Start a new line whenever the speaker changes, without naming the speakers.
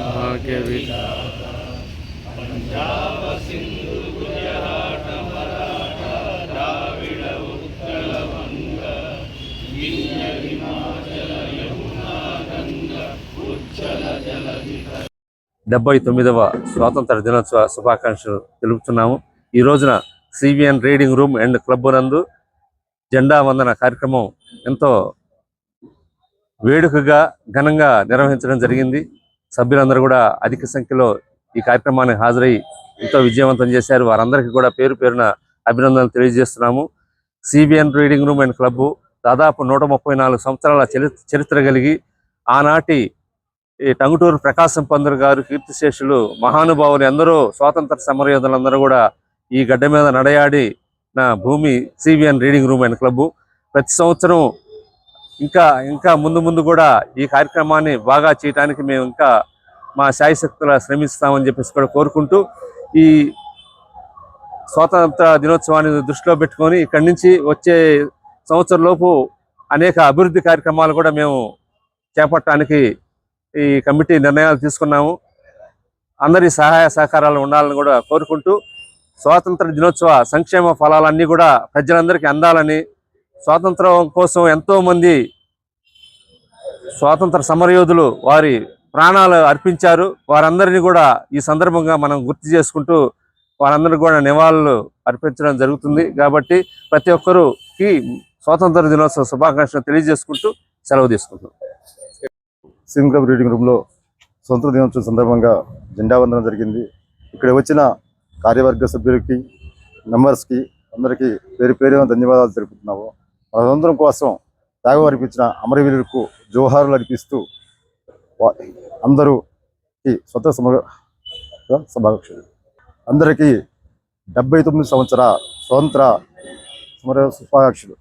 భాగ్య డెబ్బై 79వ స్వాతంత్ర దినోత్సవ శుభాకాంక్షలు తెలుపుతున్నాము. ఈ రోజున CBN reading room and club నందు జెండా వందన కార్యక్రమం ఎంతో వేడుకగా ఘనంగా నిర్వహించడం జరిగింది. సభ్యులందరూ కూడా అధిక సంఖ్యలో ఈ కార్యక్రమానికి హాజరై ఎంతో విజయవంతం చేశారు. వారందరికీ కూడా పేరు పేరున అభినందనలు తెలియజేస్తున్నాము. CBN reading room and club దాదాపు 134 సంవత్సరాల చరిత్ర కలిగి ఆనాటి టంగుటూరు ప్రకాశం పంతులు గారు కీర్తిశేషులు మహానుభావులు ఎందరో స్వాతంత్ర సమరయోధులందరూ కూడా ఈ గడ్డ మీద నడయాడి నా భూమి CBN reading room and club. ప్రతి సంవత్సరం ఇంకా ముందు కూడా ఈ కార్యక్రమాన్ని బాగా చేయడానికి మేము ఇంకా మా శాయశక్తులా శ్రమిస్తామని చెప్పేసి కూడా కోరుకుంటూ, ఈ స్వాతంత్ర దినోత్సవాన్ని దృష్టిలో పెట్టుకొని ఇక్కడి నుంచి వచ్చే సంవత్సరం లోపు అనేక అభివృద్ధి కార్యక్రమాలు కూడా మేము చేపట్టడానికి ఈ కమిటీ నిర్ణయాలు తీసుకున్నాము. అందరి సహాయ సహకారాలు ఉండాలని కూడా కోరుకుంటూ, స్వాతంత్ర దినోత్సవ సంక్షేమ ఫలాలన్నీ కూడా ప్రజలందరికీ అందాలని, స్వాతంత్రం కోసం ఎంతోమంది స్వాతంత్ర సమరయోధులు వారి ప్రాణాలు అర్పించారు. వారందరినీ కూడా ఈ సందర్భంగా మనం గుర్తు చేసుకుంటూ వారందరికీ కూడా నివాళులు అర్పించడం జరుగుతుంది. కాబట్టి ప్రతి ఒక్కరికి స్వాతంత్ర దినోత్సవ శుభాకాంక్షలు తెలియజేసుకుంటూ సెలవు తీసుకుంటాం.
సింగ్ క్లబ్ రీడింగ్ రూమ్లో స్వతంత్ర దినోత్సవం సందర్భంగా జెండా వందనం జరిగింది. ఇక్కడ వచ్చిన కార్యవర్గ సభ్యులకి, మెంబర్స్కి అందరికీ పేరు పేరున ధన్యవాదాలు తెలుపుతున్నాము. మన స్వతంత్రం కోసం త్యాగం అర్పించిన అమరవీరులకు జోహారులు అర్పిస్తూ అందరూకి స్వతంత్ర శుభాకాంక్షలు. అందరికీ 79 సంవత్సర స్వతంత్ర సమర శుభాకాంక్షలు.